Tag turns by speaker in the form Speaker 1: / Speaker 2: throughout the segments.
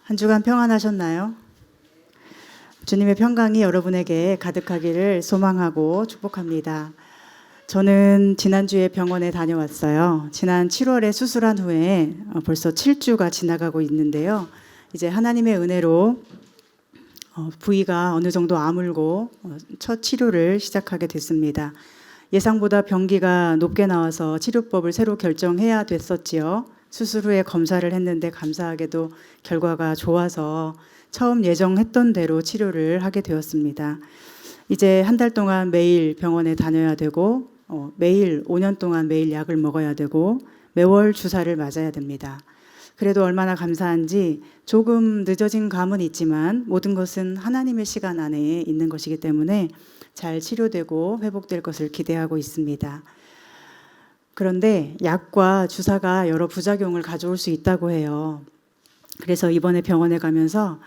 Speaker 1: 한 주간 평안하셨나요? 주님의 평강이 여러분에게 가득하기를 소망하고 축복합니다. 저는 지난주에 병원에 다녀왔어요. 지난 7월에 수술한 후에 벌써 7주가 지나가고 있는데요. 이제 하나님의 은혜로 부위가 어느 정도 아물고 첫 치료를 시작하게 됐습니다. 예상보다 병기가 높게 나와서 치료법을 새로 결정해야 됐었지요. 수술 후에 검사를 했는데 감사하게도 결과가 좋아서 처음 예정했던 대로 치료를 하게 되었습니다. 이제 한 달 동안 매일 병원에 다녀야 되고 매일 5년 동안 매일 약을 먹어야 되고 매월 주사를 맞아야 됩니다. 그래도 얼마나 감사한지 조금 늦어진 감은 있지만 모든 것은 하나님의 시간 안에 있는 것이기 때문에 잘 치료되고 회복될 것을 기대하고 있습니다. 그런데 약과 주사가 여러 부작용을 가져올 수 있다고 해요. 그래서 이번에 병원에 가면서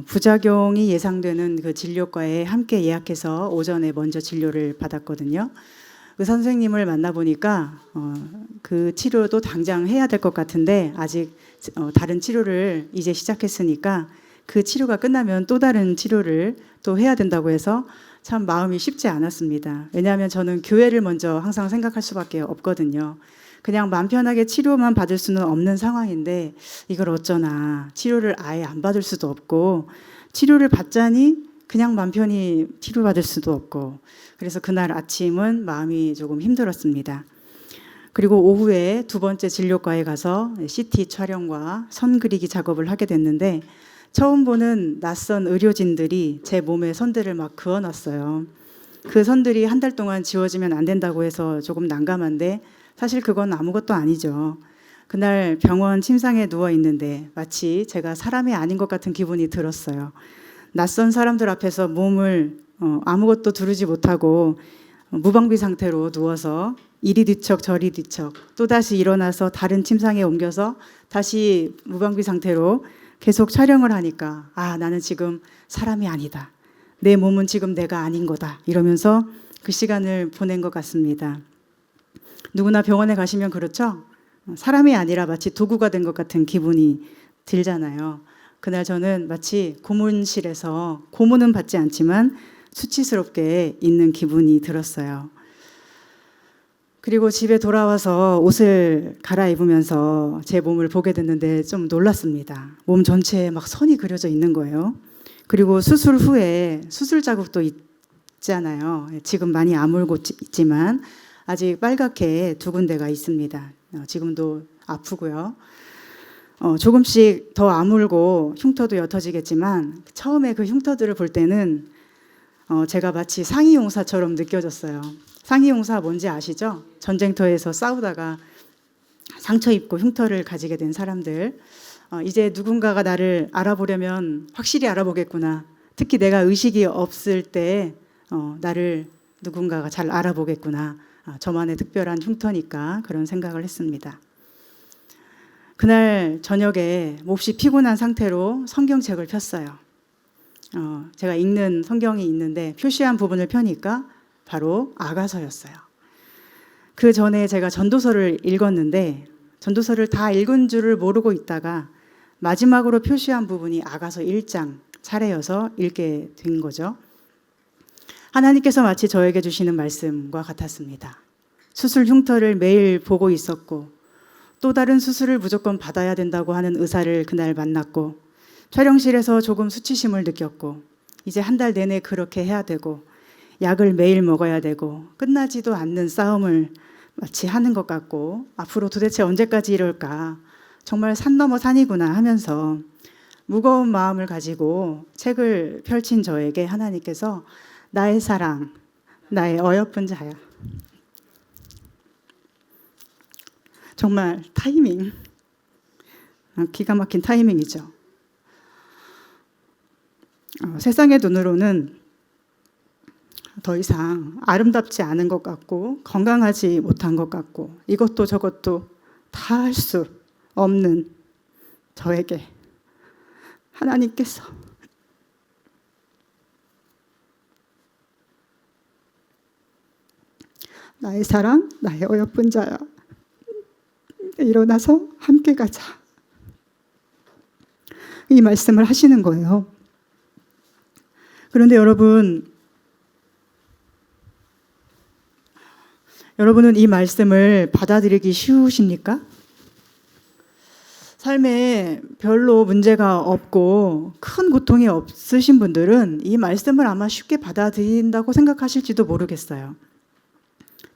Speaker 1: 부작용이 예상되는 그 진료과에 함께 예약해서 오전에 먼저 진료를 받았거든요. 의사 선생님을 만나보니까 그 치료도 당장 해야 될 것 같은데 아직 다른 치료를 이제 시작했으니까 그 치료가 끝나면 또 다른 치료를 또 해야 된다고 해서 참 마음이 쉽지 않았습니다. 왜냐하면 저는 교회를 먼저 항상 생각할 수밖에 없거든요. 그냥 마음 편하게 치료만 받을 수는 없는 상황인데 이걸 어쩌나, 치료를 아예 안 받을 수도 없고 치료를 받자니 그냥 마음 편히 치료받을 수도 없고, 그래서 그날 아침은 마음이 조금 힘들었습니다. 그리고 오후에 두 번째 진료과에 가서 CT 촬영과 선 그리기 작업을 하게 됐는데 처음 보는 낯선 의료진들이 제 몸에 선들을 막 그어놨어요. 그 선들이 한 달 동안 지워지면 안 된다고 해서 조금 난감한데 사실 그건 아무것도 아니죠. 그날 병원 침상에 누워 있는데 마치 제가 사람이 아닌 것 같은 기분이 들었어요. 낯선 사람들 앞에서 몸을 아무것도 두르지 못하고 무방비 상태로 누워서 이리 뒤척 저리 뒤척 또다시 일어나서 다른 침상에 옮겨서 다시 무방비 상태로 계속 촬영을 하니까 나는 지금 사람이 아니다. 내 몸은 지금 내가 아닌 거다. 이러면서 그 시간을 보낸 것 같습니다. 누구나 병원에 가시면 그렇죠? 사람이 아니라 마치 도구가 된 것 같은 기분이 들잖아요. 그날 저는 마치 고문실에서 고문은 받지 않지만 수치스럽게 있는 기분이 들었어요. 그리고 집에 돌아와서 옷을 갈아입으면서 제 몸을 보게 됐는데 좀 놀랐습니다. 몸 전체에 막 선이 그려져 있는 거예요. 그리고 수술 후에 수술 자국도 있잖아요. 지금 많이 아물고 있지만 아직 빨갛게 두 군데가 있습니다. 지금도 아프고요. 조금씩 더 아물고 흉터도 옅어지겠지만 처음에 그 흉터들을 볼 때는 제가 마치 상이용사처럼 느껴졌어요. 상이용사 뭔지 아시죠? 전쟁터에서 싸우다가 상처 입고 흉터를 가지게 된 사람들. 이제 누군가가 나를 알아보려면 확실히 알아보겠구나. 특히 내가 의식이 없을 때 나를 누군가가 잘 알아보겠구나. 저만의 특별한 흉터니까 그런 생각을 했습니다. 그날 저녁에 몹시 피곤한 상태로 성경책을 폈어요. 제가 읽는 성경이 있는데 표시한 부분을 펴니까 바로 아가서였어요. 그 전에 제가 전도서를 읽었는데 전도서를 다 읽은 줄을 모르고 있다가 마지막으로 표시한 부분이 아가서 1장 차례여서 읽게 된 거죠. 하나님께서 마치 저에게 주시는 말씀과 같았습니다. 수술 흉터를 매일 보고 있었고 또 다른 수술을 무조건 받아야 된다고 하는 의사를 그날 만났고 촬영실에서 조금 수치심을 느꼈고 이제 한 달 내내 그렇게 해야 되고 약을 매일 먹어야 되고 끝나지도 않는 싸움을 마치 하는 것 같고 앞으로 도대체 언제까지 이럴까, 정말 산 넘어 산이구나 하면서 무거운 마음을 가지고 책을 펼친 저에게 하나님께서 나의 사랑, 나의 어여쁜 자야. 정말 타이밍, 기가 막힌 타이밍이죠. 세상의 눈으로는 더 이상 아름답지 않은 것 같고 건강하지 못한 것 같고 이것도 저것도 다 할 수 없는 저에게 하나님께서 나의 사랑, 나의 어여쁜 자야. 일어나서 함께 가자. 이 말씀을 하시는 거예요. 그런데 여러분은 이 말씀을 받아들이기 쉬우십니까? 삶에 별로 문제가 없고 큰 고통이 없으신 분들은 이 말씀을 아마 쉽게 받아들인다고 생각하실지도 모르겠어요.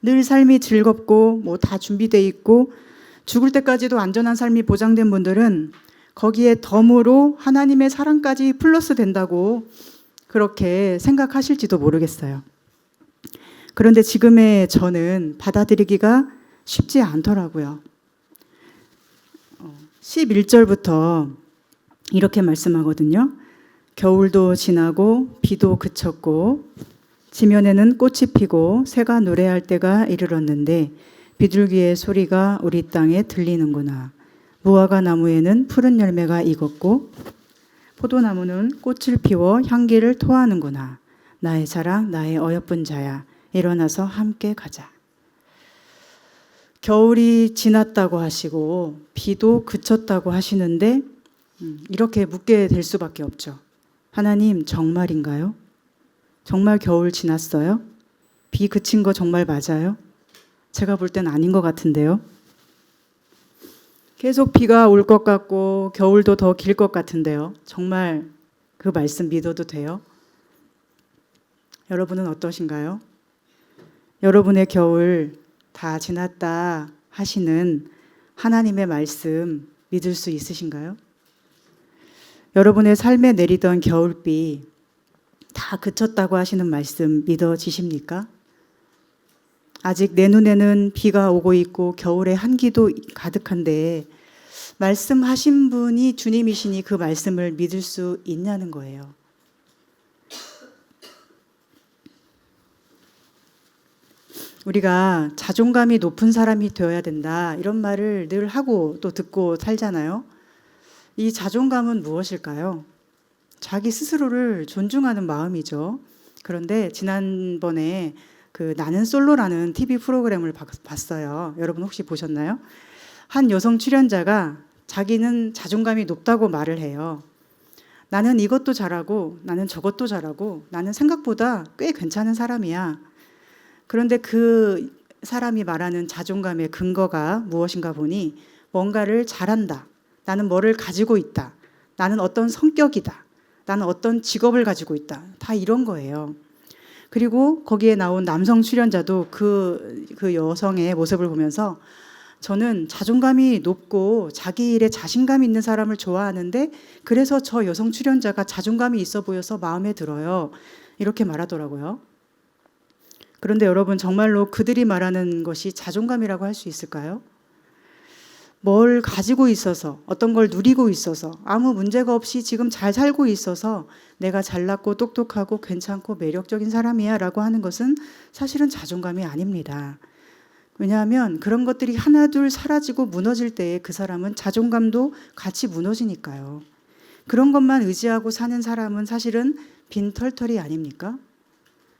Speaker 1: 늘 삶이 즐겁고 다 준비돼 있고 죽을 때까지도 안전한 삶이 보장된 분들은 거기에 덤으로 하나님의 사랑까지 플러스 된다고 그렇게 생각하실지도 모르겠어요. 그런데 지금의 저는 받아들이기가 쉽지 않더라고요. 11절부터 이렇게 말씀하거든요. 겨울도 지나고 비도 그쳤고 지면에는 꽃이 피고 새가 노래할 때가 이르렀는데 비둘기의 소리가 우리 땅에 들리는구나. 무화과 나무에는 푸른 열매가 익었고 포도나무는 꽃을 피워 향기를 토하는구나. 나의 사랑, 나의 어여쁜 자야. 일어나서 함께 가자. 겨울이 지났다고 하시고 비도 그쳤다고 하시는데 이렇게 묻게 될 수밖에 없죠. 하나님, 정말인가요? 정말 겨울 지났어요? 비 그친 거 정말 맞아요? 제가 볼 땐 아닌 것 같은데요. 계속 비가 올 것 같고 겨울도 더 길 것 같은데요. 정말 그 말씀 믿어도 돼요? 여러분은 어떠신가요? 여러분의 겨울 다 지났다 하시는 하나님의 말씀 믿을 수 있으신가요? 여러분의 삶에 내리던 겨울비 다 그쳤다고 하시는 말씀 믿어지십니까? 아직 내 눈에는 비가 오고 있고 겨울의 한기도 가득한데 말씀하신 분이 주님이시니 그 말씀을 믿을 수 있냐는 거예요. 우리가 자존감이 높은 사람이 되어야 된다 이런 말을 늘 하고 또 듣고 살잖아요. 이 자존감은 무엇일까요? 자기 스스로를 존중하는 마음이죠. 그런데 지난번에 그 나는 솔로라는 TV 프로그램을 봤어요. 여러분 혹시 보셨나요? 한 여성 출연자가 자기는 자존감이 높다고 말을 해요. 나는 이것도 잘하고 나는 저것도 잘하고 나는 생각보다 꽤 괜찮은 사람이야. 그런데 그 사람이 말하는 자존감의 근거가 무엇인가 보니 뭔가를 잘한다. 나는 뭐를 가지고 있다. 나는 어떤 성격이다. 나는 어떤 직업을 가지고 있다. 다 이런 거예요. 그리고 거기에 나온 남성 출연자도 그 여성의 모습을 보면서 저는 자존감이 높고 자기 일에 자신감 있는 사람을 좋아하는데 그래서 저 여성 출연자가 자존감이 있어 보여서 마음에 들어요. 이렇게 말하더라고요. 그런데 여러분 정말로 그들이 말하는 것이 자존감이라고 할 수 있을까요? 뭘 가지고 있어서 어떤 걸 누리고 있어서 아무 문제가 없이 지금 잘 살고 있어서 내가 잘났고 똑똑하고 괜찮고 매력적인 사람이야 라고 하는 것은 사실은 자존감이 아닙니다. 왜냐하면 그런 것들이 하나둘 사라지고 무너질 때에 그 사람은 자존감도 같이 무너지니까요. 그런 것만 의지하고 사는 사람은 사실은 빈털털이 아닙니까?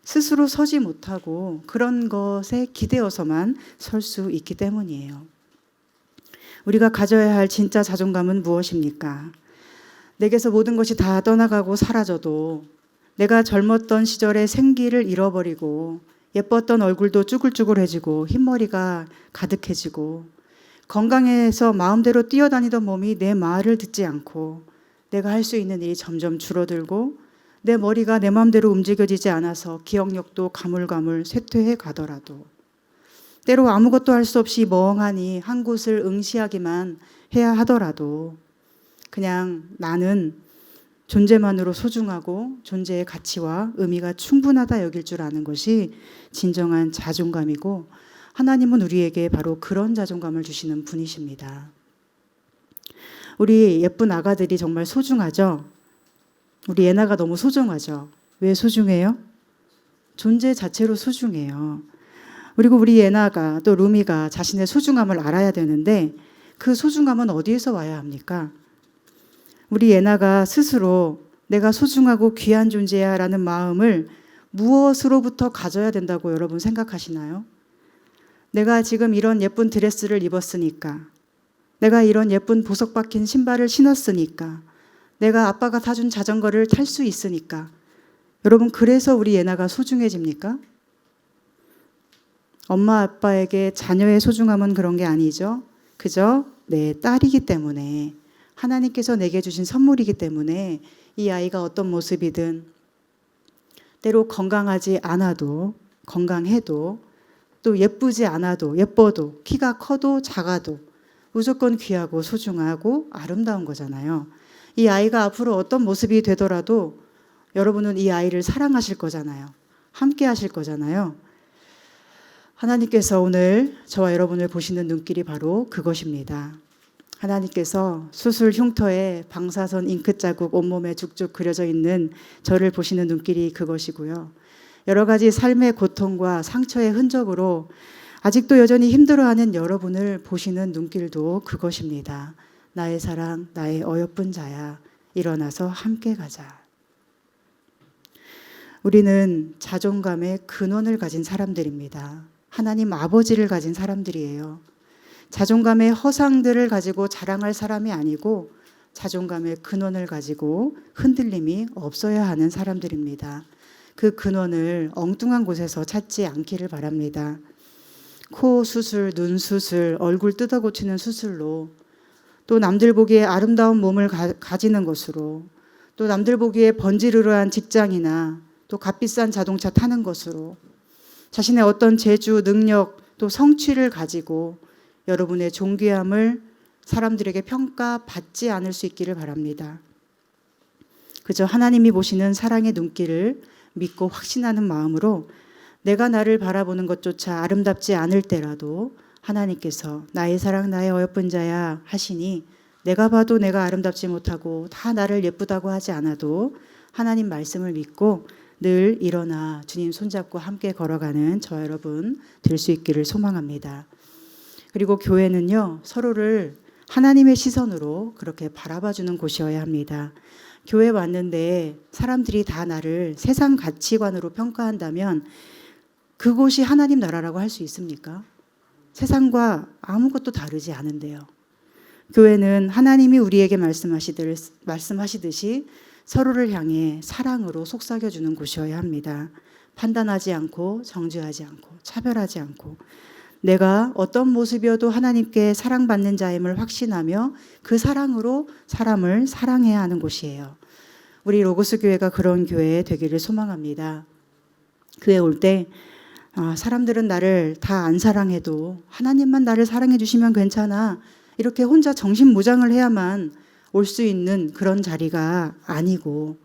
Speaker 1: 스스로 서지 못하고 그런 것에 기대어서만 설 수 있기 때문이에요. 우리가 가져야 할 진짜 자존감은 무엇입니까? 내게서 모든 것이 다 떠나가고 사라져도 내가 젊었던 시절의 생기를 잃어버리고 예뻤던 얼굴도 쭈글쭈글해지고 흰머리가 가득해지고 건강해서 마음대로 뛰어다니던 몸이 내 말을 듣지 않고 내가 할 수 있는 일이 점점 줄어들고 내 머리가 내 마음대로 움직여지지 않아서 기억력도 가물가물 쇠퇴해 가더라도 때로 아무것도 할 수 없이 멍하니 한 곳을 응시하기만 해야 하더라도 그냥 나는 존재만으로 소중하고 존재의 가치와 의미가 충분하다 여길 줄 아는 것이 진정한 자존감이고 하나님은 우리에게 바로 그런 자존감을 주시는 분이십니다. 우리 예쁜 아가들이 정말 소중하죠? 우리 예나가 너무 소중하죠? 왜 소중해요? 존재 자체로 소중해요. 그리고 우리 예나가 또 루미가 자신의 소중함을 알아야 되는데 그 소중함은 어디에서 와야 합니까? 우리 예나가 스스로 내가 소중하고 귀한 존재야 라는 마음을 무엇으로부터 가져야 된다고 여러분 생각하시나요? 내가 지금 이런 예쁜 드레스를 입었으니까, 내가 이런 예쁜 보석 박힌 신발을 신었으니까, 내가 아빠가 사준 자전거를 탈 수 있으니까. 여러분, 그래서 우리 예나가 소중해집니까? 엄마 아빠에게 자녀의 소중함은 그런 게 아니죠. 그저 내 딸이기 때문에, 하나님께서 내게 주신 선물이기 때문에 이 아이가 어떤 모습이든, 때로 건강하지 않아도, 건강해도, 또 예쁘지 않아도, 예뻐도, 키가 커도 작아도 무조건 귀하고 소중하고 아름다운 거잖아요. 이 아이가 앞으로 어떤 모습이 되더라도 여러분은 이 아이를 사랑하실 거잖아요. 함께 하실 거잖아요. 하나님께서 오늘 저와 여러분을 보시는 눈길이 바로 그것입니다. 하나님께서 수술 흉터에 방사선 잉크자국 온몸에 쭉쭉 그려져 있는 저를 보시는 눈길이 그것이고요. 여러 가지 삶의 고통과 상처의 흔적으로 아직도 여전히 힘들어하는 여러분을 보시는 눈길도 그것입니다. 나의 사랑, 나의 어여쁜 자야, 일어나서 함께 가자. 우리는 자존감의 근원을 가진 사람들입니다. 하나님 아버지를 가진 사람들이에요. 자존감의 허상들을 가지고 자랑할 사람이 아니고 자존감의 근원을 가지고 흔들림이 없어야 하는 사람들입니다. 그 근원을 엉뚱한 곳에서 찾지 않기를 바랍니다. 코 수술, 눈 수술, 얼굴 뜯어 고치는 수술로, 또 남들 보기에 아름다운 몸을 가지는 것으로, 또 남들 보기에 번지르르한 직장이나 또 값비싼 자동차 타는 것으로 자신의 어떤 재주, 능력, 또 성취를 가지고 여러분의 존귀함을 사람들에게 평가받지 않을 수 있기를 바랍니다. 그저 하나님이 보시는 사랑의 눈길을 믿고 확신하는 마음으로 내가 나를 바라보는 것조차 아름답지 않을 때라도 하나님께서 나의 사랑, 나의 어여쁜 자야 하시니 내가 봐도 내가 아름답지 못하고 다 나를 예쁘다고 하지 않아도 하나님 말씀을 믿고 늘 일어나 주님 손잡고 함께 걸어가는 저와 여러분 될 수 있기를 소망합니다. 그리고 교회는요, 서로를 하나님의 시선으로 그렇게 바라봐주는 곳이어야 합니다. 교회 왔는데 사람들이 다 나를 세상 가치관으로 평가한다면 그곳이 하나님 나라라고 할 수 있습니까? 세상과 아무것도 다르지 않은데요. 교회는 하나님이 우리에게 말씀하시듯이 서로를 향해 사랑으로 속삭여주는 곳이어야 합니다. 판단하지 않고 정죄하지 않고 차별하지 않고 내가 어떤 모습이어도 하나님께 사랑받는 자임을 확신하며 그 사랑으로 사람을 사랑해야 하는 곳이에요. 우리 로고스 교회가 그런 교회 되기를 소망합니다. 교회 올 때 사람들은 나를 다 안 사랑해도 하나님만 나를 사랑해 주시면 괜찮아, 이렇게 혼자 정신무장을 해야만 올 수 있는 그런 자리가 아니고,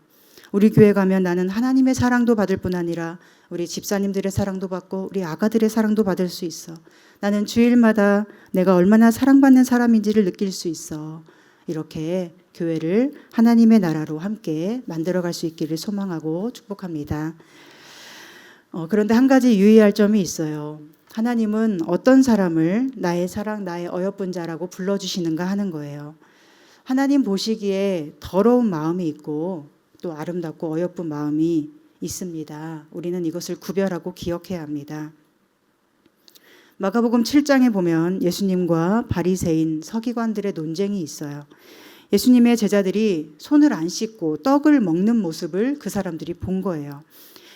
Speaker 1: 우리 교회 가면 나는 하나님의 사랑도 받을 뿐 아니라 우리 집사님들의 사랑도 받고 우리 아가들의 사랑도 받을 수 있어. 나는 주일마다 내가 얼마나 사랑받는 사람인지를 느낄 수 있어. 이렇게 교회를 하나님의 나라로 함께 만들어갈 수 있기를 소망하고 축복합니다. 그런데 한 가지 유의할 점이 있어요. 하나님은 어떤 사람을 나의 사랑, 나의 어여쁜 자라고 불러주시는가 하는 거예요. 하나님 보시기에 더러운 마음이 있고 또 아름답고 어여쁜 마음이 있습니다. 우리는 이것을 구별하고 기억해야 합니다. 마가복음 7장에 보면 예수님과 바리새인 서기관들의 논쟁이 있어요. 예수님의 제자들이 손을 안 씻고 떡을 먹는 모습을 그 사람들이 본 거예요.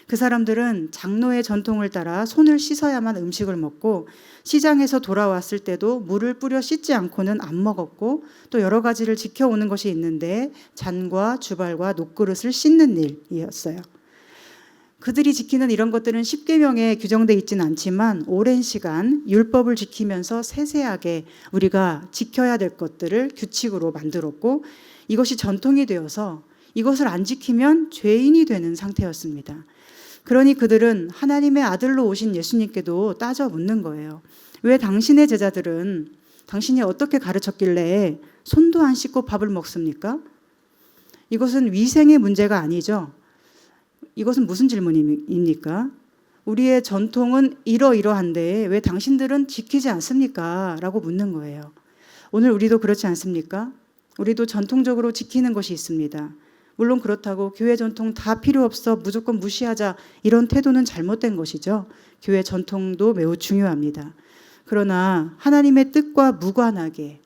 Speaker 1: 그 사람들은 장로의 전통을 따라 손을 씻어야만 음식을 먹고 시장에서 돌아왔을 때도 물을 뿌려 씻지 않고는 안 먹었고 또 여러 가지를 지켜오는 것이 있는데 잔과 주발과 녹그릇을 씻는 일이었어요. 그들이 지키는 이런 것들은 십계명에 규정되어 있지는 않지만 오랜 시간 율법을 지키면서 세세하게 우리가 지켜야 될 것들을 규칙으로 만들었고 이것이 전통이 되어서 이것을 안 지키면 죄인이 되는 상태였습니다. 그러니 그들은 하나님의 아들로 오신 예수님께도 따져 묻는 거예요. 왜 당신의 제자들은 당신이 어떻게 가르쳤길래 손도 안 씻고 밥을 먹습니까? 이것은 위생의 문제가 아니죠. 이것은 무슨 질문입니까? 우리의 전통은 이러이러한데 왜 당신들은 지키지 않습니까? 라고 묻는 거예요. 오늘 우리도 그렇지 않습니까? 우리도 전통적으로 지키는 것이 있습니다. 물론 그렇다고 교회 전통 다 필요 없어 무조건 무시하자 이런 태도는 잘못된 것이죠. 교회 전통도 매우 중요합니다. 그러나 하나님의 뜻과 무관하게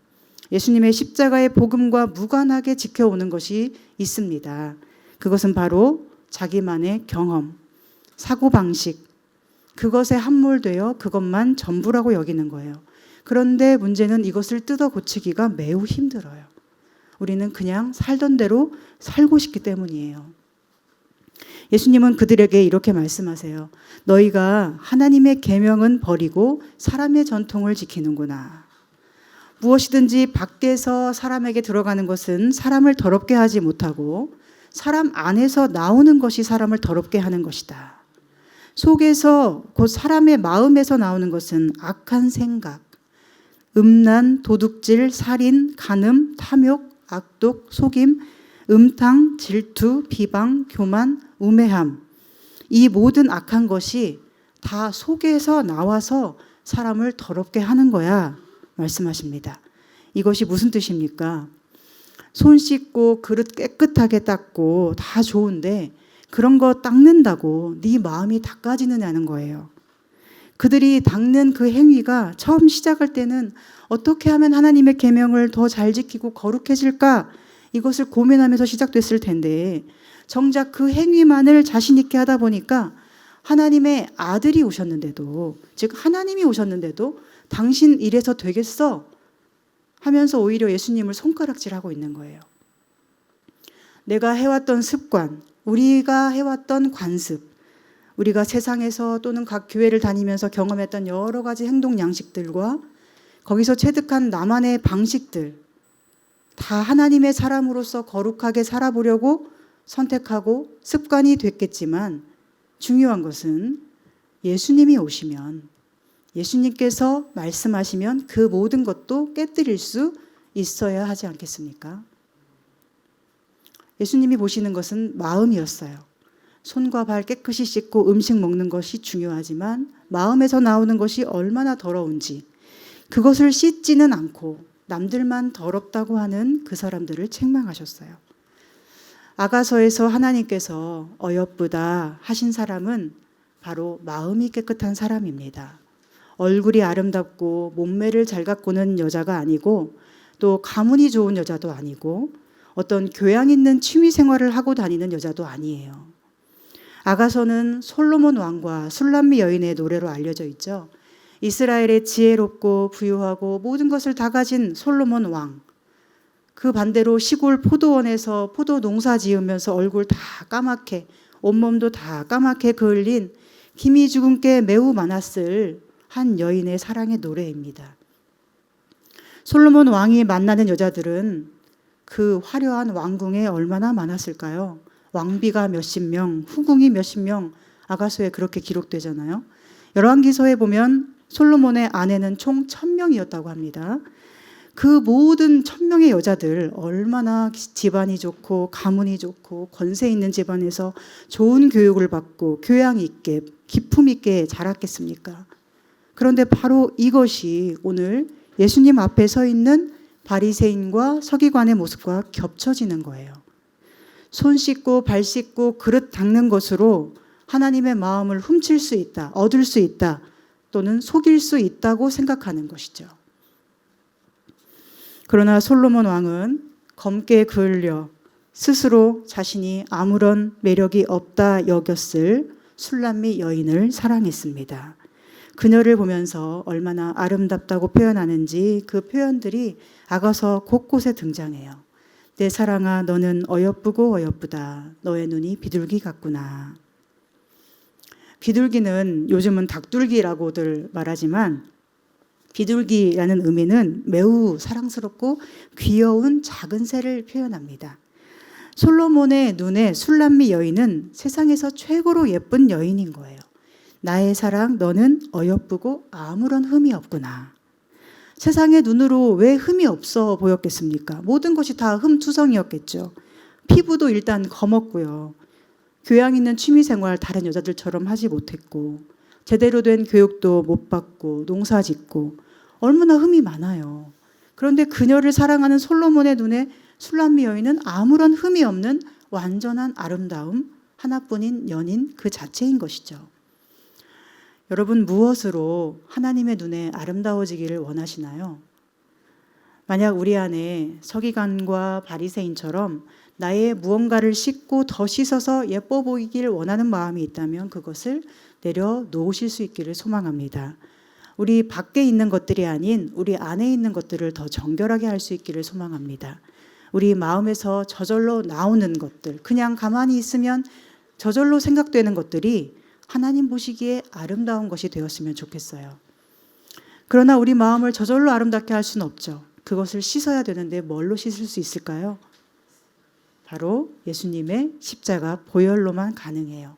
Speaker 1: 예수님의 십자가의 복음과 무관하게 지켜오는 것이 있습니다. 그것은 바로 자기만의 경험, 사고방식, 그것에 함몰되어 그것만 전부라고 여기는 거예요. 그런데 문제는 이것을 뜯어 고치기가 매우 힘들어요. 우리는 그냥 살던 대로 살고 싶기 때문이에요. 예수님은 그들에게 이렇게 말씀하세요. 너희가 하나님의 계명은 버리고 사람의 전통을 지키는구나. 무엇이든지 밖에서 사람에게 들어가는 것은 사람을 더럽게 하지 못하고 사람 안에서 나오는 것이 사람을 더럽게 하는 것이다. 속에서 곧 사람의 마음에서 나오는 것은 악한 생각, 음란, 도둑질, 살인, 간음, 탐욕, 악독, 속임, 음탕, 질투, 비방, 교만, 우매함, 이 모든 악한 것이 다 속에서 나와서 사람을 더럽게 하는 거야 말씀하십니다. 이것이 무슨 뜻입니까? 손 씻고 그릇 깨끗하게 닦고 다 좋은데 그런 거 닦는다고 네 마음이 닦아지느냐는 거예요. 그들이 닦는 그 행위가 처음 시작할 때는 어떻게 하면 하나님의 계명을 더 잘 지키고 거룩해질까? 이것을 고민하면서 시작됐을 텐데 정작 그 행위만을 자신 있게 하다 보니까 하나님의 아들이 오셨는데도, 즉 하나님이 오셨는데도 당신 이래서 되겠어? 하면서 오히려 예수님을 손가락질하고 있는 거예요. 내가 해왔던 습관, 우리가 해왔던 관습, 우리가 세상에서 또는 각 교회를 다니면서 경험했던 여러 가지 행동 양식들과 거기서 체득한 나만의 방식들, 다 하나님의 사람으로서 거룩하게 살아보려고 선택하고 습관이 됐겠지만 중요한 것은 예수님이 오시면, 예수님께서 말씀하시면 그 모든 것도 깨뜨릴 수 있어야 하지 않겠습니까? 예수님이 보시는 것은 마음이었어요. 손과 발 깨끗이 씻고 음식 먹는 것이 중요하지만 마음에서 나오는 것이 얼마나 더러운지, 그것을 씻지는 않고 남들만 더럽다고 하는 그 사람들을 책망하셨어요. 아가서에서 하나님께서 어여쁘다 하신 사람은 바로 마음이 깨끗한 사람입니다. 얼굴이 아름답고 몸매를 잘 가꾸는 여자가 아니고 또 가문이 좋은 여자도 아니고 어떤 교양 있는 취미 생활을 하고 다니는 여자도 아니에요. 아가서는 솔로몬 왕과 술람미 여인의 노래로 알려져 있죠. 이스라엘의 지혜롭고 부유하고 모든 것을 다 가진 솔로몬 왕. 그 반대로 시골 포도원에서 포도 농사 지으면서 얼굴 다 까맣게, 온몸도 다 까맣게 그을린 김이 죽은 게 매우 많았을 한 여인의 사랑의 노래입니다. 솔로몬 왕이 만나는 여자들은 그 화려한 왕궁에 얼마나 많았을까요? 왕비가 몇십 명, 후궁이 몇십 명, 아가서에 그렇게 기록되잖아요. 열왕기서에 보면 솔로몬의 아내는 총 1000명이었다고 합니다. 그 모든 1000명의 여자들 얼마나 집안이 좋고 가문이 좋고 권세 있는 집안에서 좋은 교육을 받고 교양 있게 기품 있게 자랐겠습니까? 그런데 바로 이것이 오늘 예수님 앞에 서 있는 바리새인과 서기관의 모습과 겹쳐지는 거예요. 손 씻고 발 씻고 그릇 닦는 것으로 하나님의 마음을 훔칠 수 있다, 얻을 수 있다, 또는 속일 수 있다고 생각하는 것이죠. 그러나 솔로몬 왕은 검게 그을려 스스로 자신이 아무런 매력이 없다 여겼을 술람미 여인을 사랑했습니다. 그녀를 보면서 얼마나 아름답다고 표현하는지 그 표현들이 아가서 곳곳에 등장해요. 내 사랑아, 너는 어여쁘고 어여쁘다. 너의 눈이 비둘기 같구나. 비둘기는 요즘은 닭둘기라고들 말하지만 비둘기라는 의미는 매우 사랑스럽고 귀여운 작은 새를 표현합니다. 솔로몬의 눈에 술람미 여인은 세상에서 최고로 예쁜 여인인 거예요. 나의 사랑, 너는 어여쁘고 아무런 흠이 없구나. 세상의 눈으로 왜 흠이 없어 보였겠습니까? 모든 것이 다 흠투성이었겠죠. 피부도 일단 검었고요. 교양 있는 취미생활 다른 여자들처럼 하지 못했고 제대로 된 교육도 못 받고 농사 짓고 얼마나 흠이 많아요. 그런데 그녀를 사랑하는 솔로몬의 눈에 술람미 여인은 아무런 흠이 없는 완전한 아름다움 하나뿐인 연인 그 자체인 것이죠. 여러분 무엇으로 하나님의 눈에 아름다워지기를 원하시나요? 만약 우리 안에 서기관과 바리새인처럼 나의 무언가를 씻고 더 씻어서 예뻐 보이길 원하는 마음이 있다면 그것을 내려놓으실 수 있기를 소망합니다. 우리 밖에 있는 것들이 아닌 우리 안에 있는 것들을 더 정결하게 할 수 있기를 소망합니다. 우리 마음에서 저절로 나오는 것들, 그냥 가만히 있으면 저절로 생각되는 것들이 하나님 보시기에 아름다운 것이 되었으면 좋겠어요. 그러나 우리 마음을 저절로 아름답게 할 수는 없죠. 그것을 씻어야 되는데 뭘로 씻을 수 있을까요? 바로 예수님의 십자가 보혈로만 가능해요.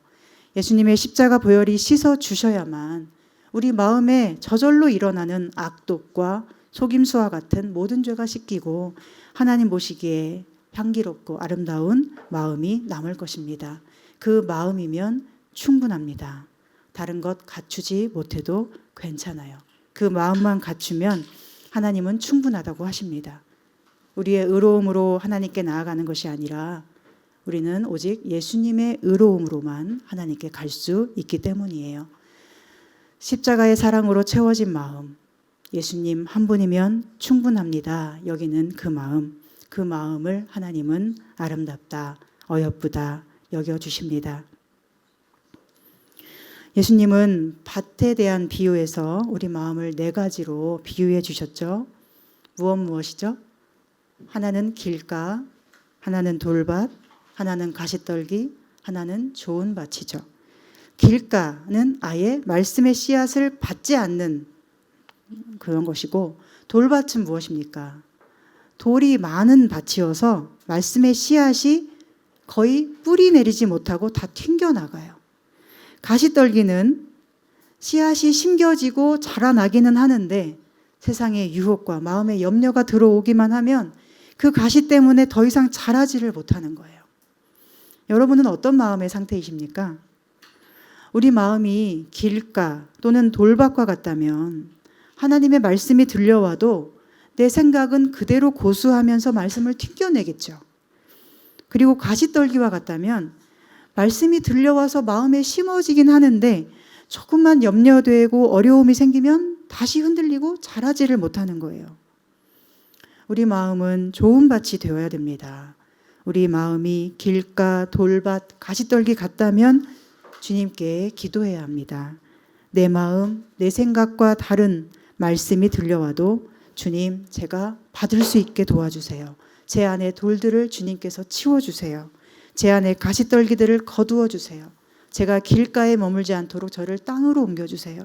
Speaker 1: 예수님의 십자가 보혈이 씻어 주셔야만 우리 마음에 저절로 일어나는 악독과 속임수와 같은 모든 죄가 씻기고 하나님 보시기에 향기롭고 아름다운 마음이 남을 것입니다. 그 마음이면 충분합니다. 다른 것 갖추지 못해도 괜찮아요. 그 마음만 갖추면 하나님은 충분하다고 하십니다. 우리의 의로움으로 하나님께 나아가는 것이 아니라 우리는 오직 예수님의 의로움으로만 하나님께 갈 수 있기 때문이에요. 십자가의 사랑으로 채워진 마음, 예수님 한 분이면 충분합니다. 여기는 그 마음을 하나님은 아름답다, 어여쁘다 여겨주십니다. 예수님은 밭에 대한 비유에서 우리 마음을 4가지로 비유해 주셨죠. 무엇이죠? 하나는 길가, 하나는 돌밭, 하나는 가시떨기, 하나는 좋은 밭이죠. 길가는 아예 말씀의 씨앗을 받지 않는 그런 것이고, 돌밭은 무엇입니까? 돌이 많은 밭이어서 말씀의 씨앗이 거의 뿌리 내리지 못하고 다 튕겨나가요. 가시떨기는 씨앗이 심겨지고 자라나기는 하는데 세상의 유혹과 마음의 염려가 들어오기만 하면 그 가시 때문에 더 이상 자라지를 못하는 거예요. 여러분은 어떤 마음의 상태이십니까? 우리 마음이 길가 또는 돌밭과 같다면 하나님의 말씀이 들려와도 내 생각은 그대로 고수하면서 말씀을 튕겨내겠죠. 그리고 가시떨기와 같다면 말씀이 들려와서 마음에 심어지긴 하는데 조금만 염려되고 어려움이 생기면 다시 흔들리고 자라지를 못하는 거예요. 우리 마음은 좋은 밭이 되어야 됩니다. 우리 마음이 길가, 돌밭, 가시떨기 같다면 주님께 기도해야 합니다. 내 마음, 내 생각과 다른 말씀이 들려와도 주님, 제가 받을 수 있게 도와주세요. 제 안에 돌들을 주님께서 치워주세요. 제 안에 가시떨기들을 거두어 주세요. 제가 길가에 머물지 않도록 저를 땅으로 옮겨주세요.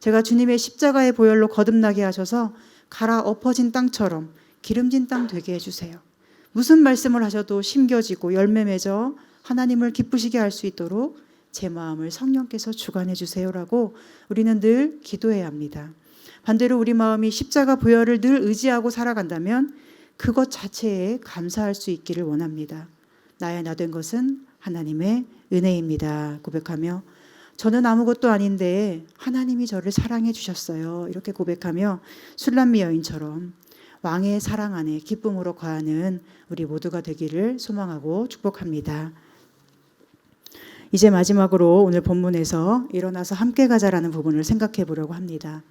Speaker 1: 제가 주님의 십자가의 보혈로 거듭나게 하셔서 갈아 엎어진 땅처럼 기름진 땅 되게 해주세요. 무슨 말씀을 하셔도 심겨지고 열매 맺어 하나님을 기쁘시게 할 수 있도록 제 마음을 성령께서 주관해 주세요라고 우리는 늘 기도해야 합니다. 반대로 우리 마음이 십자가 보혈을 늘 의지하고 살아간다면 그것 자체에 감사할 수 있기를 원합니다. 나의 나 된 것은 하나님의 은혜입니다 고백하며 저는 아무것도 아닌데 하나님이 저를 사랑해 주셨어요 이렇게 고백하며 술람미 여인처럼 왕의 사랑 안에 기쁨으로 거하는 우리 모두가 되기를 소망하고 축복합니다. 이제 마지막으로 오늘 본문에서 일어나서 함께 가자라는 부분을 생각해 보려고 합니다.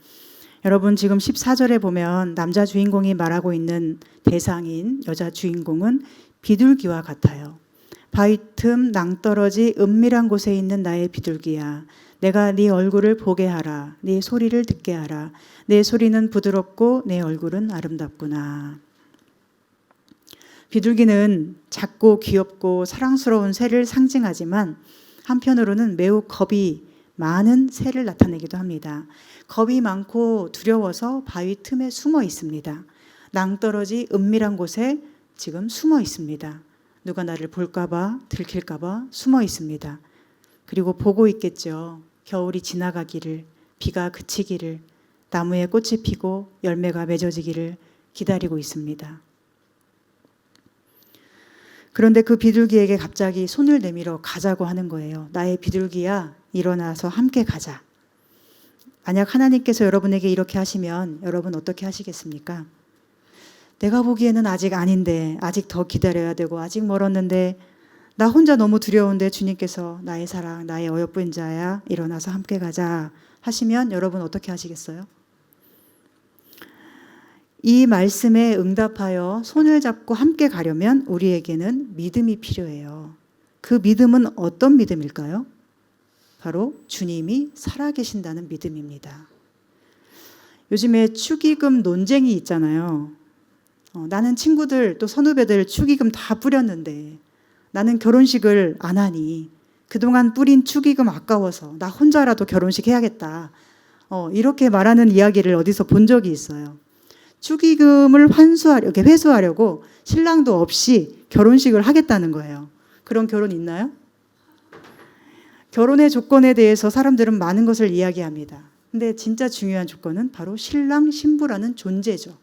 Speaker 1: 여러분 지금 14절에 보면 남자 주인공이 말하고 있는 대상인 여자 주인공은 비둘기와 같아요. 바위 틈 낭떠러지 은밀한 곳에 있는 나의 비둘기야, 내가 네 얼굴을 보게 하라, 네 소리를 듣게 하라. 내 소리는 부드럽고 내 얼굴은 아름답구나. 비둘기는 작고 귀엽고 사랑스러운 새를 상징하지만 한편으로는 매우 겁이 많은 새를 나타내기도 합니다. 겁이 많고 두려워서 바위 틈에 숨어 있습니다. 낭떠러지 은밀한 곳에 지금 숨어 있습니다. 누가 나를 볼까봐 들킬까봐 숨어 있습니다. 그리고 보고 있겠죠. 겨울이 지나가기를, 비가 그치기를, 나무에 꽃이 피고 열매가 맺어지기를 기다리고 있습니다. 그런데 그 비둘기에게 갑자기 손을 내밀어 가자고 하는 거예요. 나의 비둘기야, 일어나서 함께 가자. 만약 하나님께서 여러분에게 이렇게 하시면 여러분 어떻게 하시겠습니까? 내가 보기에는 아직 아닌데, 아직 더 기다려야 되고 아직 멀었는데 나 혼자 너무 두려운데 주님께서 나의 사랑, 나의 어여쁜 자야, 일어나서 함께 가자 하시면 여러분 어떻게 하시겠어요? 이 말씀에 응답하여 손을 잡고 함께 가려면 우리에게는 믿음이 필요해요. 그 믿음은 어떤 믿음일까요? 바로 주님이 살아계신다는 믿음입니다. 요즘에 축의금 논쟁이 있잖아요. 나는 친구들 또 선후배들 축의금 다 뿌렸는데 나는 결혼식을 안 하니 그동안 뿌린 축의금 아까워서 나 혼자라도 결혼식 해야겠다. 이렇게 말하는 이야기를 어디서 본 적이 있어요. 축의금을 회수하려고 신랑도 없이 결혼식을 하겠다는 거예요. 그런 결혼 있나요? 결혼의 조건에 대해서 사람들은 많은 것을 이야기합니다. 근데 진짜 중요한 조건은 바로 신랑, 신부라는 존재죠.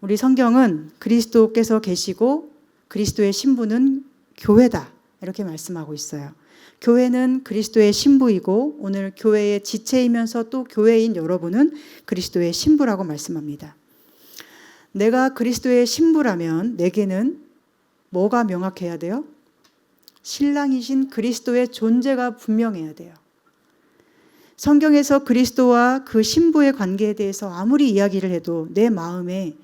Speaker 1: 우리 성경은 그리스도께서 계시고 그리스도의 신부는 교회다. 이렇게 말씀하고 있어요. 교회는 그리스도의 신부이고 오늘 교회의 지체이면서 또 교회인 여러분은 그리스도의 신부라고 말씀합니다. 내가 그리스도의 신부라면 내게는 뭐가 명확해야 돼요? 신랑이신 그리스도의 존재가 분명해야 돼요. 성경에서 그리스도와 그 신부의 관계에 대해서 아무리 이야기를 해도 내 마음에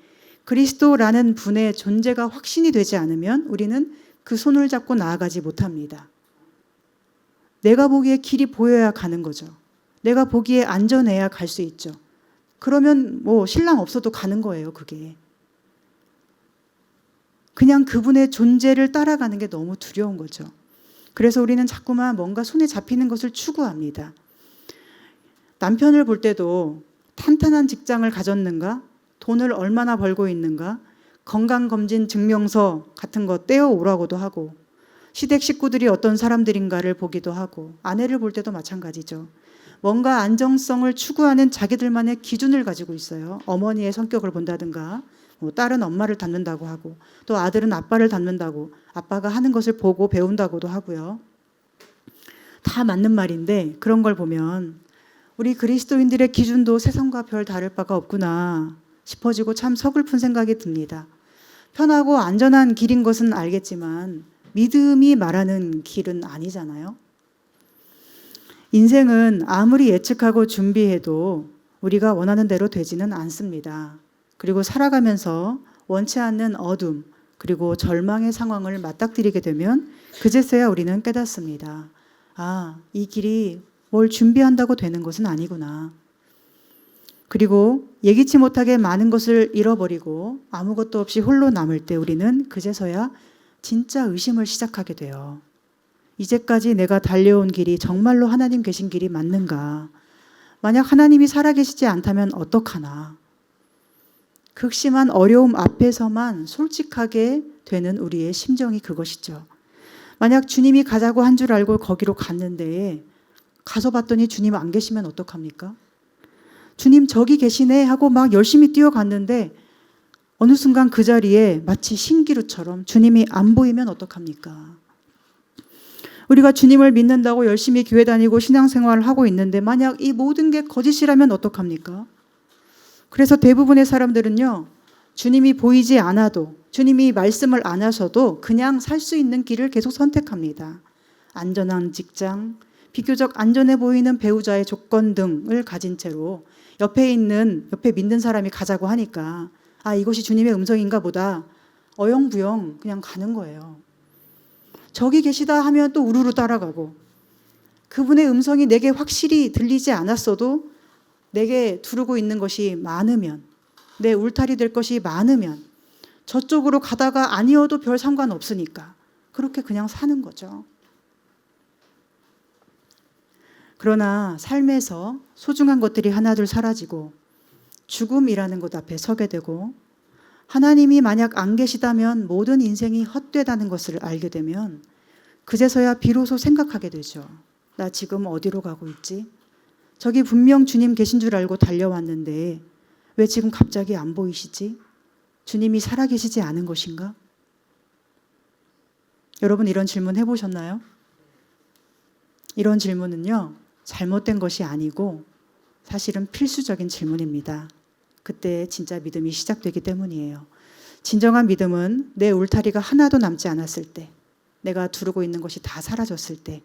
Speaker 1: 그리스도라는 분의 존재가 확신이 되지 않으면 우리는 그 손을 잡고 나아가지 못합니다. 내가 보기에 길이 보여야 가는 거죠. 내가 보기에 안전해야 갈 수 있죠. 그러면 신랑 없어도 가는 거예요, 그게. 그냥 그분의 존재를 따라가는 게 너무 두려운 거죠. 그래서 우리는 자꾸만 뭔가 손에 잡히는 것을 추구합니다. 남편을 볼 때도 탄탄한 직장을 가졌는가? 돈을 얼마나 벌고 있는가? 건강검진 증명서 같은 거 떼어오라고도 하고 시댁 식구들이 어떤 사람들인가를 보기도 하고 아내를 볼 때도 마찬가지죠. 뭔가 안정성을 추구하는 자기들만의 기준을 가지고 있어요. 어머니의 성격을 본다든가 딸은 엄마를 닮는다고 하고 또 아들은 아빠를 닮는다고 아빠가 하는 것을 보고 배운다고도 하고요. 다 맞는 말인데 그런 걸 보면 우리 그리스도인들의 기준도 세상과 별 다를 바가 없구나 싶어지고 참 서글픈 생각이 듭니다. 편하고 안전한 길인 것은 알겠지만 믿음이 말하는 길은 아니잖아요. 인생은 아무리 예측하고 준비해도 우리가 원하는 대로 되지는 않습니다. 그리고 살아가면서 원치 않는 어둠 그리고 절망의 상황을 맞닥뜨리게 되면 그제서야 우리는 깨닫습니다. 이 길이 뭘 준비한다고 되는 것은 아니구나. 그리고 예기치 못하게 많은 것을 잃어버리고 아무것도 없이 홀로 남을 때 우리는 그제서야 진짜 의심을 시작하게 돼요. 이제까지 내가 달려온 길이 정말로 하나님 계신 길이 맞는가? 만약 하나님이 살아계시지 않다면 어떡하나? 극심한 어려움 앞에서만 솔직하게 되는 우리의 심정이 그것이죠. 만약 주님이 가자고 한 줄 알고 거기로 갔는데 가서 봤더니 주님 안 계시면 어떡합니까? 주님 저기 계시네 하고 막 열심히 뛰어갔는데 어느 순간 그 자리에 마치 신기루처럼 주님이 안 보이면 어떡합니까? 우리가 주님을 믿는다고 열심히 교회 다니고 신앙생활을 하고 있는데 만약 이 모든 게 거짓이라면 어떡합니까? 그래서 대부분의 사람들은요, 주님이 보이지 않아도 주님이 말씀을 안 하셔도 그냥 살 수 있는 길을 계속 선택합니다. 안전한 직장, 비교적 안전해 보이는 배우자의 조건 등을 가진 채로 옆에 믿는 사람이 가자고 하니까 이것이 주님의 음성인가 보다 어영부영 그냥 가는 거예요. 저기 계시다 하면 또 우르르 따라가고 그분의 음성이 내게 확실히 들리지 않았어도 내게 두르고 있는 것이 많으면 내 울타리 될 것이 많으면 저쪽으로 가다가 아니어도 별 상관없으니까 그렇게 그냥 사는 거죠. 그러나 삶에서 소중한 것들이 하나둘 사라지고 죽음이라는 것 앞에 서게 되고 하나님이 만약 안 계시다면 모든 인생이 헛되다는 것을 알게 되면 그제서야 비로소 생각하게 되죠. 나 지금 어디로 가고 있지? 저기 분명 주님 계신 줄 알고 달려왔는데 왜 지금 갑자기 안 보이시지? 주님이 살아계시지 않은 것인가? 여러분 이런 질문 해보셨나요? 이런 질문은요, 잘못된 것이 아니고 사실은 필수적인 질문입니다. 그때 진짜 믿음이 시작되기 때문이에요. 진정한 믿음은 내 울타리가 하나도 남지 않았을 때, 내가 두르고 있는 것이 다 사라졌을 때,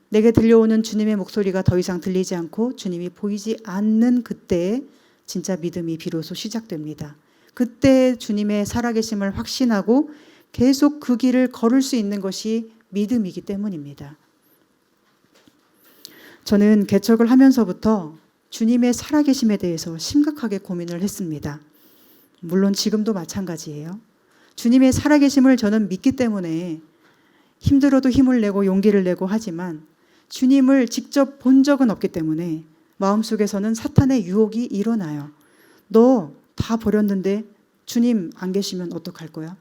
Speaker 1: 내게 들려오는 주님의 목소리가 더 이상 들리지 않고 주님이 보이지 않는 그때에 진짜 믿음이 비로소 시작됩니다. 그때 주님의 살아계심을 확신하고 계속 그 길을 걸을 수 있는 것이 믿음이기 때문입니다. 저는 개척을 하면서부터 주님의 살아계심에 대해서 심각하게 고민을 했습니다. 물론 지금도 마찬가지예요. 주님의 살아계심을 저는 믿기 때문에 힘들어도 힘을 내고 용기를 내고 하지만 주님을 직접 본 적은 없기 때문에 마음속에서는 사탄의 유혹이 일어나요. 너 다 버렸는데 주님 안 계시면 어떡할 거야?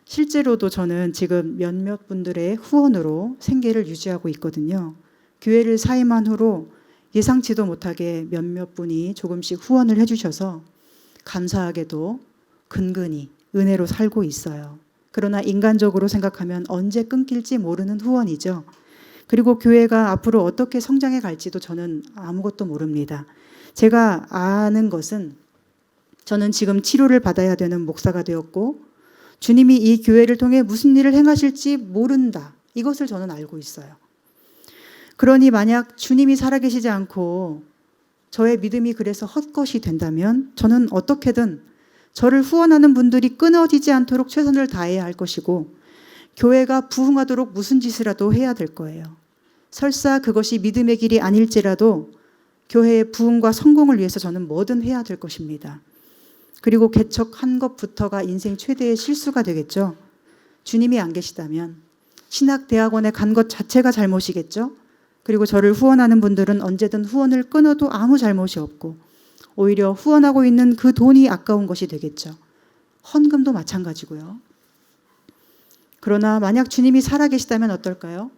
Speaker 1: 실제로도 저는 지금 몇몇 분들의 후원으로 생계를 유지하고 있거든요. 교회를 사임한 후로 예상치도 못하게 몇몇 분이 조금씩 후원을 해주셔서 감사하게도 근근히 은혜로 살고 있어요. 그러나 인간적으로 생각하면 언제 끊길지 모르는 후원이죠. 그리고 교회가 앞으로 어떻게 성장해 갈지도 저는 아무것도 모릅니다. 제가 아는 것은 저는 지금 치료를 받아야 되는 목사가 되었고 주님이 이 교회를 통해 무슨 일을 행하실지 모른다. 이것을 저는 알고 있어요. 그러니 만약 주님이 살아계시지 않고 저의 믿음이 그래서 헛것이 된다면 저는 어떻게든 저를 후원하는 분들이 끊어지지 않도록 최선을 다해야 할 것이고 교회가 부흥하도록 무슨 짓이라도 해야 될 거예요. 설사 그것이 믿음의 길이 아닐지라도 교회의 부흥과 성공을 위해서 저는 뭐든 해야 될 것입니다. 그리고 개척한 것부터가 인생 최대의 실수가 되겠죠. 주님이 안 계시다면 신학대학원에 간 것 자체가 잘못이겠죠. 그리고 저를 후원하는 분들은 언제든 후원을 끊어도 아무 잘못이 없고 오히려 후원하고 있는 그 돈이 아까운 것이 되겠죠. 헌금도 마찬가지고요. 그러나 만약 주님이 살아계시다면 어떨까요?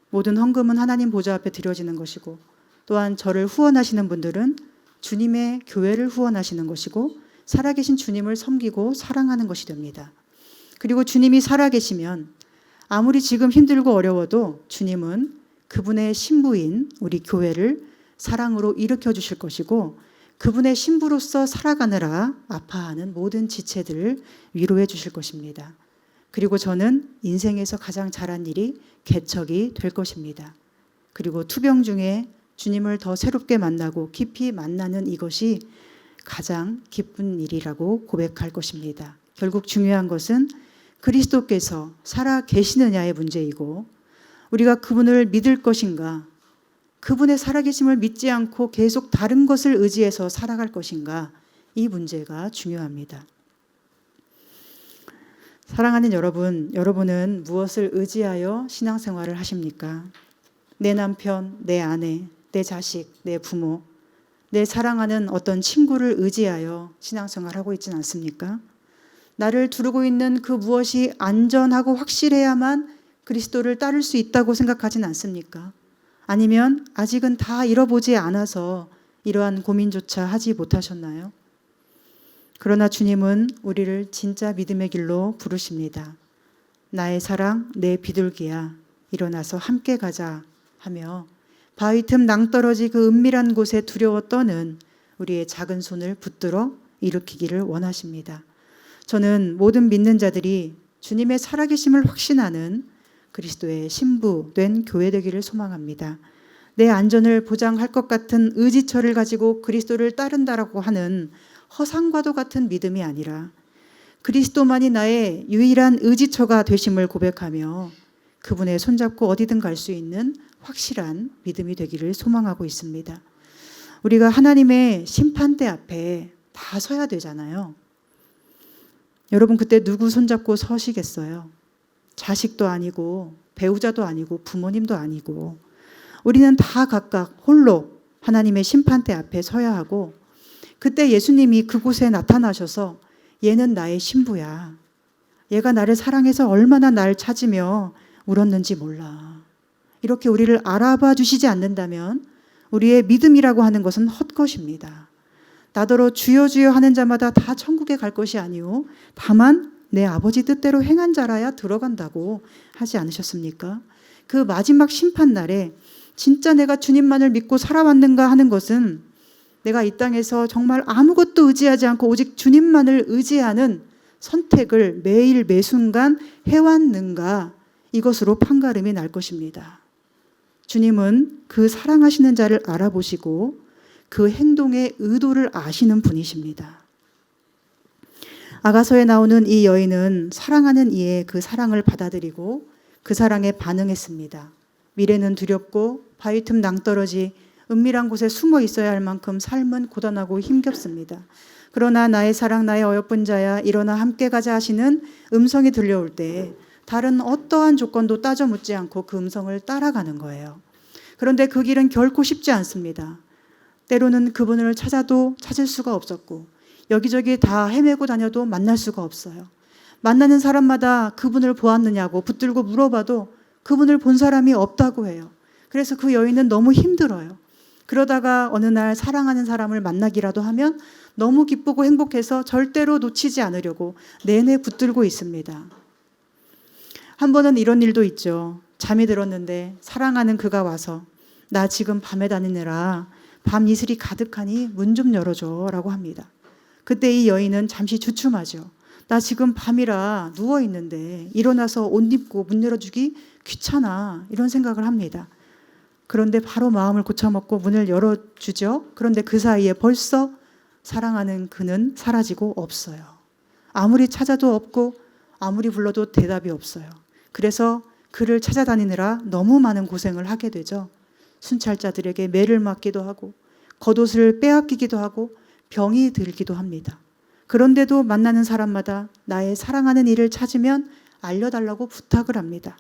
Speaker 1: 모든 헌금은 하나님 보좌 앞에 드려지는 것이고 또한 저를 후원하시는 분들은 주님의 교회를 후원하시는 것이고 살아계신 주님을 섬기고 사랑하는 것이 됩니다. 그리고 주님이 살아계시면 아무리 지금 힘들고 어려워도 주님은 그분의 신부인 우리 교회를 사랑으로 일으켜 주실 것이고 그분의 신부로서 살아가느라 아파하는 모든 지체들을 위로해 주실 것입니다. 그리고 저는 인생에서 가장 잘한 일이 개척이 될 것입니다. 그리고 투병 중에 주님을 더 새롭게 만나고 깊이 만나는 이것이 가장 기쁜 일이라고 고백할 것입니다. 결국 중요한 것은 그리스도께서 살아 계시느냐의 문제이고 우리가 그분을 믿을 것인가 그분의 살아계심을 믿지 않고 계속 다른 것을 의지해서 살아갈 것인가 이 문제가 중요합니다. 사랑하는 여러분, 여러분은 무엇을 의지하여 신앙생활을 하십니까? 내 남편, 내 아내, 내 자식, 내 부모, 내 사랑하는 어떤 친구를 의지하여 신앙생활하고 있지는 않습니까? 나를 두르고 있는 그 무엇이 안전하고 확실해야만 그리스도를 따를 수 있다고 생각하진 않습니까? 아니면 아직은 다 잃어보지 않아서 이러한 고민조차 하지 못하셨나요? 그러나 주님은 우리를 진짜 믿음의 길로 부르십니다. 나의 사랑, 내 비둘기야, 일어나서 함께 가자 하며 바위 틈 낭떠러지 그 은밀한 곳에 두려워 떠는 우리의 작은 손을 붙들어 일으키기를 원하십니다. 저는 모든 믿는 자들이 주님의 살아계심을 확신하는 그리스도의 신부된 교회 되기를 소망합니다. 내 안전을 보장할 것 같은 의지처를 가지고 그리스도를 따른다라고 하는 허상과도 같은 믿음이 아니라 그리스도만이 나의 유일한 의지처가 되심을 고백하며 그분의 손잡고 어디든 갈 수 있는 확실한 믿음이 되기를 소망하고 있습니다. 우리가 하나님의 심판대 앞에 다 서야 되잖아요. 여러분 그때 누구 손잡고 서시겠어요? 자식도 아니고 배우자도 아니고 부모님도 아니고 우리는 다 각각 홀로 하나님의 심판대 앞에 서야 하고 그때 예수님이 그곳에 나타나셔서 얘는 나의 신부야. 얘가 나를 사랑해서 얼마나 날 찾으며 울었는지 몰라. 이렇게 우리를 알아봐 주시지 않는다면 우리의 믿음이라고 하는 것은 헛것입니다. 나더러 주여 주여 하는 자마다 다 천국에 갈 것이 아니오 다만 내 아버지 뜻대로 행한 자라야 들어간다고 하지 않으셨습니까? 그 마지막 심판날에 진짜 내가 주님만을 믿고 살아왔는가 하는 것은 내가 이 땅에서 정말 아무것도 의지하지 않고 오직 주님만을 의지하는 선택을 매일 매순간 해왔는가 이것으로 판가름이 날 것입니다. 주님은 그 사랑하시는 자를 알아보시고 그 행동의 의도를 아시는 분이십니다. 아가서에 나오는 이 여인은 사랑하는 이의 그 사랑을 받아들이고 그 사랑에 반응했습니다. 미래는 두렵고 바위 틈 낭떠러지 은밀한 곳에 숨어 있어야 할 만큼 삶은 고단하고 힘겹습니다. 그러나 나의 사랑 나의 어여쁜 자야 일어나 함께 가자 하시는 음성이 들려올 때 다른 어떠한 조건도 따져 묻지 않고 그 음성을 따라가는 거예요. 그런데 그 길은 결코 쉽지 않습니다. 때로는 그분을 찾아도 찾을 수가 없었고 여기저기 다 헤매고 다녀도 만날 수가 없어요. 만나는 사람마다 그분을 보았느냐고 붙들고 물어봐도 그분을 본 사람이 없다고 해요. 그래서 그 여인은 너무 힘들어요. 그러다가 어느 날 사랑하는 사람을 만나기라도 하면 너무 기쁘고 행복해서 절대로 놓치지 않으려고 내내 붙들고 있습니다. 한 번은 이런 일도 있죠. 잠이 들었는데 사랑하는 그가 와서 나 지금 밤에 다니느라 밤 이슬이 가득하니 문 좀 열어줘 라고 합니다. 그때 이 여인은 잠시 주춤하죠. 나 지금 밤이라 누워있는데 일어나서 옷 입고 문 열어주기 귀찮아 이런 생각을 합니다. 그런데 바로 마음을 고쳐먹고 문을 열어주죠. 그런데 그 사이에 벌써 사랑하는 그는 사라지고 없어요. 아무리 찾아도 없고 아무리 불러도 대답이 없어요. 그래서 그를 찾아다니느라 너무 많은 고생을 하게 되죠. 순찰자들에게 매를 맞기도 하고 겉옷을 빼앗기기도 하고 병이 들기도 합니다. 그런데도 만나는 사람마다 나의 사랑하는 이를 찾으면 알려달라고 부탁을 합니다.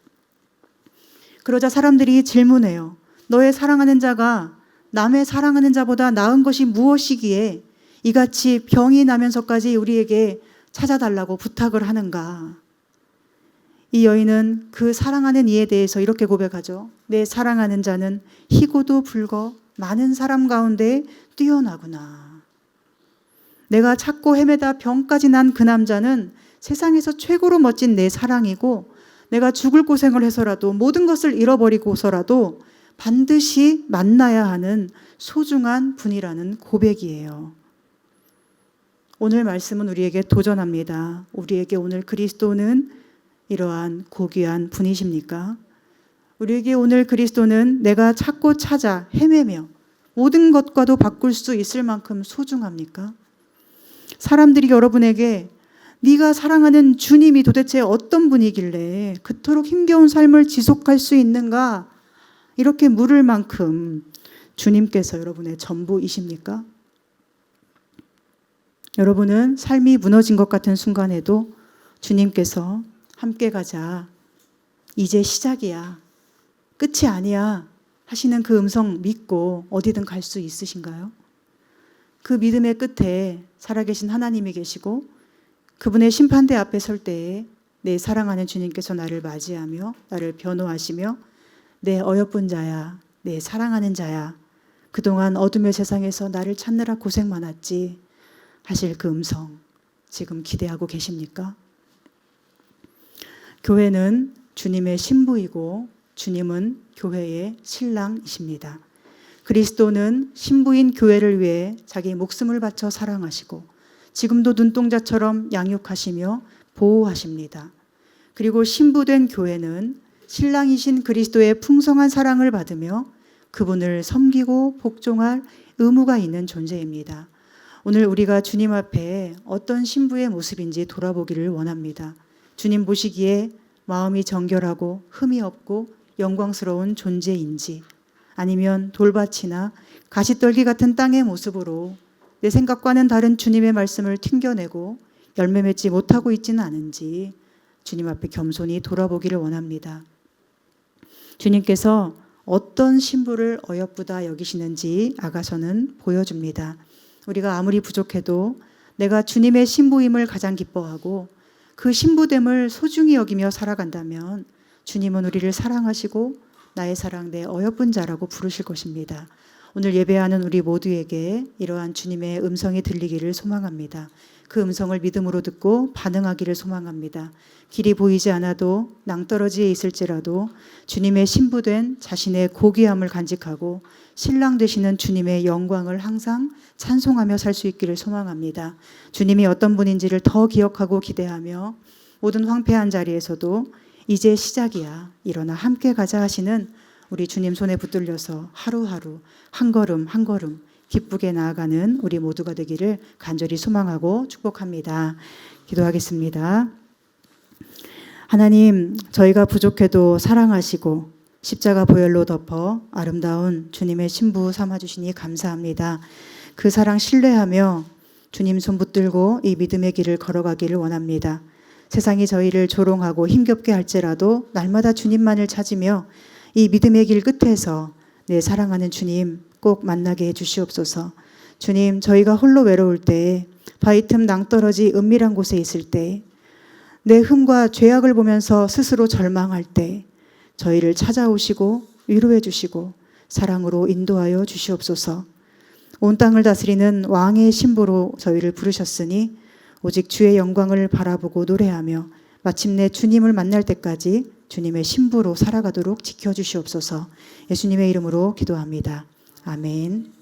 Speaker 1: 그러자 사람들이 질문해요. 너의 사랑하는 자가 남의 사랑하는 자보다 나은 것이 무엇이기에 이같이 병이 나면서까지 우리에게 찾아달라고 부탁을 하는가? 이 여인은 그 사랑하는 이에 대해서 이렇게 고백하죠. 내 사랑하는 자는 희고도 불거 많은 사람 가운데 뛰어나구나. 내가 찾고 헤매다 병까지 난 그 남자는 세상에서 최고로 멋진 내 사랑이고 내가 죽을 고생을 해서라도 모든 것을 잃어버리고서라도 반드시 만나야 하는 소중한 분이라는 고백이에요. 오늘 말씀은 우리에게 도전합니다. 우리에게 오늘 그리스도는 이러한 고귀한 분이십니까? 우리에게 오늘 그리스도는 내가 찾고 찾아 헤매며 모든 것과도 바꿀 수 있을 만큼 소중합니까? 사람들이 여러분에게 네가 사랑하는 주님이 도대체 어떤 분이길래 그토록 힘겨운 삶을 지속할 수 있는가? 이렇게 물을 만큼 주님께서 여러분의 전부이십니까? 여러분은 삶이 무너진 것 같은 순간에도 주님께서 함께 가자. 이제 시작이야. 끝이 아니야. 하시는 그 음성 믿고 어디든 갈 수 있으신가요? 그 믿음의 끝에 살아계신 하나님이 계시고 그분의 심판대 앞에 설 때에 내 사랑하는 주님께서 나를 맞이하며 나를 변호하시며 내 어여쁜 자야, 내 사랑하는 자야, 그동안 어둠의 세상에서 나를 찾느라 고생 많았지 하실 그 음성 지금 기대하고 계십니까? 교회는 주님의 신부이고 주님은 교회의 신랑이십니다. 그리스도는 신부인 교회를 위해 자기 목숨을 바쳐 사랑하시고 지금도 눈동자처럼 양육하시며 보호하십니다. 그리고 신부된 교회는 신랑이신 그리스도의 풍성한 사랑을 받으며 그분을 섬기고 복종할 의무가 있는 존재입니다. 오늘 우리가 주님 앞에 어떤 신부의 모습인지 돌아보기를 원합니다. 주님 보시기에 마음이 정결하고 흠이 없고 영광스러운 존재인지 아니면 돌밭이나 가시떨기 같은 땅의 모습으로 내 생각과는 다른 주님의 말씀을 튕겨내고 열매 맺지 못하고 있지는 않은지 주님 앞에 겸손히 돌아보기를 원합니다. 주님께서 어떤 신부를 어여쁘다 여기시는지 아가서는 보여줍니다. 우리가 아무리 부족해도 내가 주님의 신부임을 가장 기뻐하고 그 신부됨을 소중히 여기며 살아간다면 주님은 우리를 사랑하시고 나의 사랑 내 어여쁜 자라고 부르실 것입니다. 오늘 예배하는 우리 모두에게 이러한 주님의 음성이 들리기를 소망합니다. 그 음성을 믿음으로 듣고 반응하기를 소망합니다. 길이 보이지 않아도 낭떠러지에 있을지라도 주님의 신부된 자신의 고귀함을 간직하고 신랑 되시는 주님의 영광을 항상 찬송하며 살 수 있기를 소망합니다. 주님이 어떤 분인지를 더 기억하고 기대하며 모든 황폐한 자리에서도 이제 시작이야. 일어나 함께 가자 하시는 우리 주님 손에 붙들려서 하루하루 한 걸음 한 걸음 기쁘게 나아가는 우리 모두가 되기를 간절히 소망하고 축복합니다. 기도하겠습니다. 하나님, 저희가 부족해도 사랑하시고 십자가 보혈로 덮어 아름다운 주님의 신부 삼아주시니 감사합니다. 그 사랑 신뢰하며 주님 손 붙들고 이 믿음의 길을 걸어가기를 원합니다. 세상이 저희를 조롱하고 힘겹게 할지라도 날마다 주님만을 찾으며 이 믿음의 길 끝에서 내 사랑하는 주님 꼭 만나게 해주시옵소서. 주님, 저희가 홀로 외로울 때에 바위 틈 낭떠러지 은밀한 곳에 있을 때, 내 흠과 죄악을 보면서 스스로 절망할 때 저희를 찾아오시고 위로해 주시고 사랑으로 인도하여 주시옵소서. 온 땅을 다스리는 왕의 신부로 저희를 부르셨으니 오직 주의 영광을 바라보고 노래하며 마침내 주님을 만날 때까지 주님의 신부로 살아가도록 지켜주시옵소서. 예수님의 이름으로 기도합니다. 아멘.